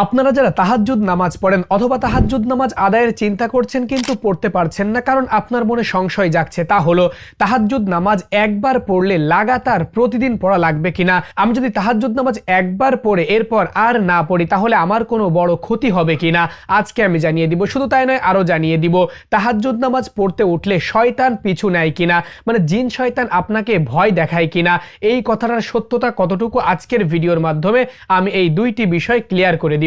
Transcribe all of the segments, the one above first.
আপনারা যারা তাহাজ্জুদ নামাজ পড়েন অথবা তাহাজ্জুদ নামাজ আদায়ের চিন্তা করছেন কিন্তু পড়তে পারছেন না, কারণ আপনার মনে সংশয় জাগছে, তা হলো তাহাজ্জুদ নামাজ একবার পড়লে লাগাতার প্রতিদিন পড়া লাগবে কিনা। আমি যদি তাহাজ্জুদ নামাজ একবার পড়ে এরপর আর না পড়ি তাহলে আমার কোনো বড় ক্ষতি হবে কিনা, আজকে আমি জানিয়ে দিব। শুধু তাই নয়, আরো জানিয়ে দিব তাহাজ্জুদ নামাজ পড়তে উঠলে শয়তান পিছু নেয় কিনা, মানে জিন শয়তান আপনাকে ভয় দেখায় কিনা, এই কথাটার সত্যতা কতটুকু আজকের ভিডিওর মাধ্যমে আমি এই দুইটি বিষয় ক্লিয়ার করে দিব।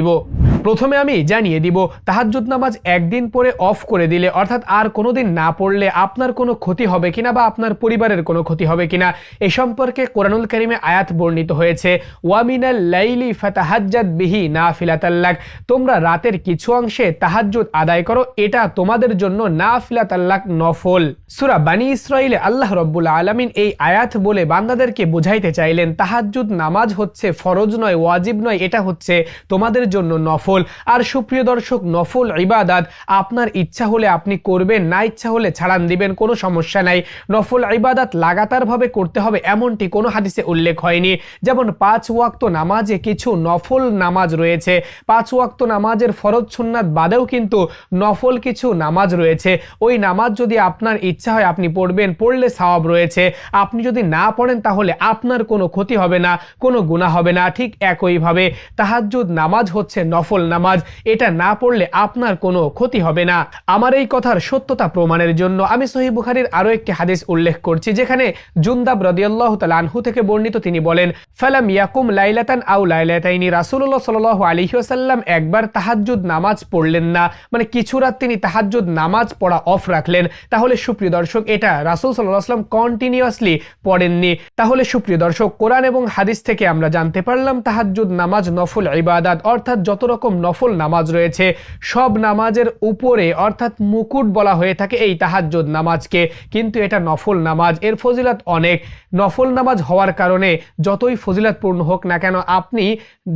প্রথমে আমি জানিয়ে দিব তাহাজ্জুদ নামাজ একদিন পরে অফ করে দিলে অর্থাৎ আর কোনোদিন না পড়লে আপনার কোনো ক্ষতি হবে কিনা বা আপনার পরিবারের কোনো ক্ষতি হবে কিনা। এ সম্পর্কে কোরআনুল কারীমে আয়াত বর্ণিত হয়েছে, ওয়া মিনাল লাইলি ফাতাহাজ্জাদ বিহি নাফিলাতাল লাক, তোমরা রাতের কিছু অংশে তাহাজ্জুদ আদায় করো, এটা তোমাদের জন্য নাফিলাতাল লাক, নফল। সূরা বানী ইসরাঈলে আল্লাহ রাব্বুল আলামিন এই আয়াত বলে বান্দাদেরকে বোঝাইতে চাইলেন তাহাজ্জুদ নামাজ হচ্ছে ফরজ নয়, ওয়াজিব নয়, এটা হচ্ছে তোমাদের জন্য নফল। আর সুপ্রিয় দর্শক, নফল ইবাদত আপনার ইচ্ছা হলে আপনি করবেন, না ইচ্ছা হলে ছাড়ান দিবেন, কোনো সমস্যা নাই। নফল ইবাদত লাগাতারভাবে করতে হবে এমনটি কোনো হাদিসে উল্লেখ হয়নি। যেমন 5 ওয়াক্ত নামাজে কিছু নফল নামাজ রয়েছে, 5 ওয়াক্ত নামাজের ফরজ সুন্নাত বাদেও কিন্তু নফল কিছু নামাজ রয়েছে। ওই নামাজ যদি আপনার ইচ্ছা হয় আপনি পড়বেন, পড়লে সওয়াব রয়েছে। আপনি যদি না পড়েন তাহলে আপনার কোনো ক্ষতি হবে না, কোনো গুনাহ হবে না। ঠিক একইভাবে তাহাজ্জুদ নামাজ হচ্ছে নফল নামাজ, এটা না পড়লে আপনার কোনো ক্ষতি হবে না। আমার এই কথার সত্যতা প্রমাণের জন্য আমি সহিহ বুখারীর আরো একটি হাদিস উল্লেখ করছি, যেখানে জুনদাব রাদিয়াল্লাহু তাআলা আনহু থেকে বর্ণিত, তিনি বলেন, ফালাম ইয়াকুম লাইলাতান আও লাইলাতাইনি, রাসূলুল্লাহ সাল্লাল্লাহু আলাইহি ওয়াসাল্লাম একবার তাহাজ্জুদ নামাজ পড়লেন না, মানে কিছু রাত তিনি তাহাজ্জুদ নামাজ পড়া অফ রাখলেন। তাহলে সুপ্রিয় দর্শক, এটা রাসূল সাল্লাল্লাহু আলাইহি ওয়াসাল্লাম কন্টিনিউয়াসলি পড়েননি। তাহলে সুপ্রিয় দর্শক, কোরআন এবং হাদিস থেকে আমরা জানতে পারলাম তাহাজ্জুদ নামাজ নফল ইবাদত, অর্থাৎ যত রকম নফল নামাজ রয়েছে সব নামাজের উপরে অর্থাৎ মুকুট বলা হয়ে থাকে এই তাহাজ্জুদ নামাজকে, কিন্তু এটা নফল নামাজ, এর ফজিলত অনেক। নফল নামাজ হওয়ার কারণে যতই ফজিলতপূর্ণ হোক না কেন, আপনি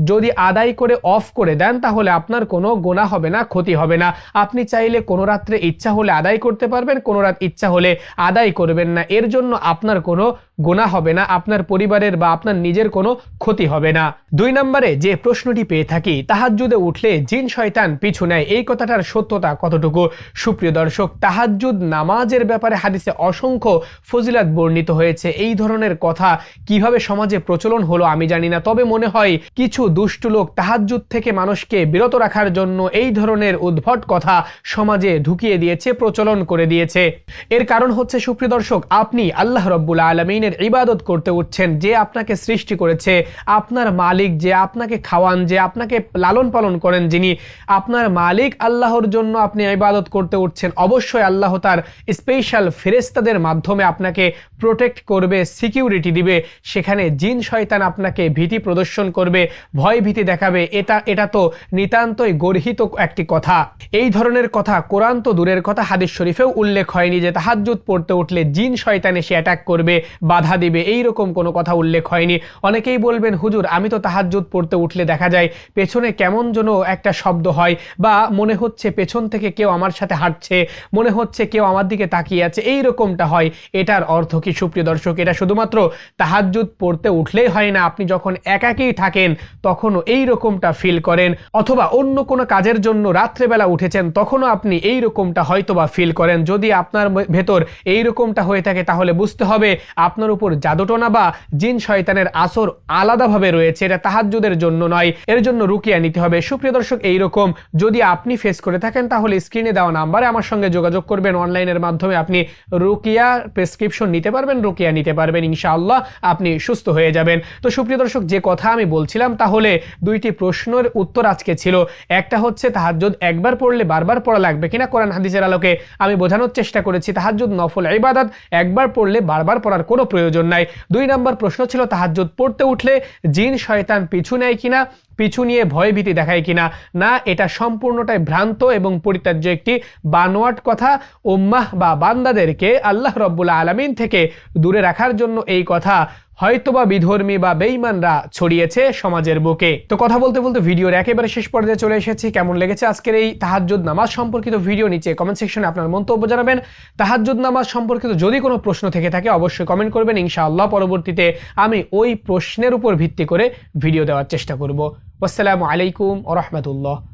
যদি আদায় করে অফ করে দেন তাহলে আপনার কোনো গুনাহ হবে না, ক্ষতি হবে না। আপনি চাইলে কোনো রাত্রে ইচ্ছা হলে আদায় করতে পারবেন, কোনো রাত ইচ্ছা হলে আদায় করবেন না, এর জন্য আপনার কোনো গুনাহ হবে না, আপনার পরিবারের বা আপনার নিজের কোনো ক্ষতি হবে না। 2 নম্বরে যে প্রশ্নটি পেয়ে থাকি, তাহাজ্জুদে উঠলে জিন শয়তান পিছু নেয়, এই কথাটার সত্যতা কতটুকু। সুপ্রিয় দর্শক, তাহাজ্জুদ নামাজের ব্যাপারে হাদিসে অসংখ্য ফজিলত বর্ণিত হয়েছে। এই ধরনের কথা কিভাবে সমাজে প্রচলন হলো আমি জানি না, তবে মনে হয় কিছু দুষ্টু লোক তাহাজ্জুদ থেকে মানুষকে বিরত রাখার জন্য এই ধরনের উদ্ভট কথা সমাজে ঢুকিয়ে দিয়েছে, প্রচলন করে দিয়েছে। এর কারণ হচ্ছে সুপ্রিয় দর্শক, আপনি আল্লাহ রাব্বুল আলামিনের ইবাদত করতে উঠছেন, যে আপনাকে সৃষ্টি করেছে, আপনার মালিক, যে আপনাকে খাওয়ান, যে আপনাকে লালন পালন করেন, যিনি আপনার মালিক, আল্লাহর জন্য আপনি ইবাদত করতে উঠছেন। অবশ্যই আল্লাহ তার স্পেশাল ফেরেশতাদের মাধ্যমে আপনাকে প্রোটেক্ট করবে, সিকিউরিটি দিবে। সেখানে জিন শয়তান আপনাকে ভীতি প্রদর্শন করবে, ভয় ভীতি দেখাবে, এটা তো নিতান্তই গর্হিত একটি কথা। এই ধরনের কথা কোরআন তো দূরের কথা, হাদিস শরীফেও উল্লেখ হয়নি যে তাহাজ্জুদ পড়তে উঠলে জিন শয়তান এসে অ্যাটাক করবে, বাধা দিবে, এইরকম কোনো কথা উল্লেখ হয়নি। অনেকেই বলবেন, হুজুর আমি তো তাহাজ্জুদ পড়তে উঠলে দেখা যায় পেছনে কেমন যেন একটা শব্দ হয়, বা মনে হচ্ছে পেছন থেকে কেউ আমার সাথে হাঁটছে, মনে হচ্ছে কেউ আমার দিকে তাকিয়ে আছে, এইরকমটা হয়। এটার অর্থ কি সুপ্রিয় দর্শক? এটা শুধুমাত্র তাহাজ্জুদ পড়তে উঠলেই হয় না, আপনি যখন একাকী থাকেন তখনও এইরকমটা ফিল করেন, অথবা অন্য কোনো কাজের জন্য রাত্রেবেলা উঠেছেন তখনও আপনি এইরকমটা হয়তোবা ফিল করেন। যদি আপনার ভেতর এইরকমটা হয়ে থাকে তাহলে বুঝতে হবে আপনার উপর জাদুটোনা বা জিন শয়তানের আসর আলাদাভাবে রয়েছে, এটা তাহাজ্জুদের জন্য নয়, এর জন্য রুকিয়া নিতে হবে। সুপ্রিয় দর্শক, এইরকম যদি আপনি ফেস করে থাকেন তাহলে স্ক্রিনে দেওয়া নাম্বারে আমার সঙ্গে যোগাযোগ করবেন, অনলাইনের মাধ্যমে আপনি রুকিয়া প্রেসক্রিপশন নিতে পারবেন, রুকিয়া নিতে পারবেন, ইনশাআল্লাহ আপনি সুস্থ হয়ে যাবেন। তো সুপ্রিয় দর্শক, যে কথা আমি বলছিলাম, তাহলে 2টি প্রশ্নের উত্তর আজকে ছিল। একটা হচ্ছে তাহাজ্জুদ একবার পড়লে বারবার পড়া লাগবে কিনা, কোরআন হাদিসের আলোকে আমি বোঝানোর চেষ্টা করেছি তাহাজ্জুদ নফল ইবাদত, একবার পড়লে বারবার পড়ার কোনো প্রয়োজন নাই। 2 নম্বর প্রশ্ন ছিল তাহাজ্জুদ পড়তে উঠলে জিন শয়তান পিছু নেয় কিনা, পিছু নিয়ে ভয় ভীতি দেখায় কিনা। না, এটা সম্পূর্ণটাই ভ্রান্ত এবং পরিত্যাজ্য একটি বানোয়াট কথা। উম্মাহ বা বান্দাদেরকে আল্লাহ রাব্বুল আলামিন থেকে দূরে রাখার জন্য এই কথা হয়তোবা বিধর্মী বা বেঈমানরা ছড়িয়েছে সমাজের বুকে। তো কথা বলতে বলতে ভিডিওর একেবারে শেষ পর্যায়ে চলে এসেছি। কেমন লেগেছে আজকের এই তাহাজ্জুদ নামাজ সম্পর্কিত ভিডিও? নিচে কমেন্ট সেকশনে আপনার মন্তব্য জানাবেন। তাহাজ্জুদ নামাজ সম্পর্কিত যদি কোনো প্রশ্ন থেকে থাকে অবশ্যই কমেন্ট করবেন, ইনশাআল্লাহ পরবর্তীতে আমি ওই প্রশ্নের উপর ভিত্তি করে ভিডিও দেওয়ার চেষ্টা করব। আসসালামু আলাইকুম ওয়া রাহমাতুল্লাহ।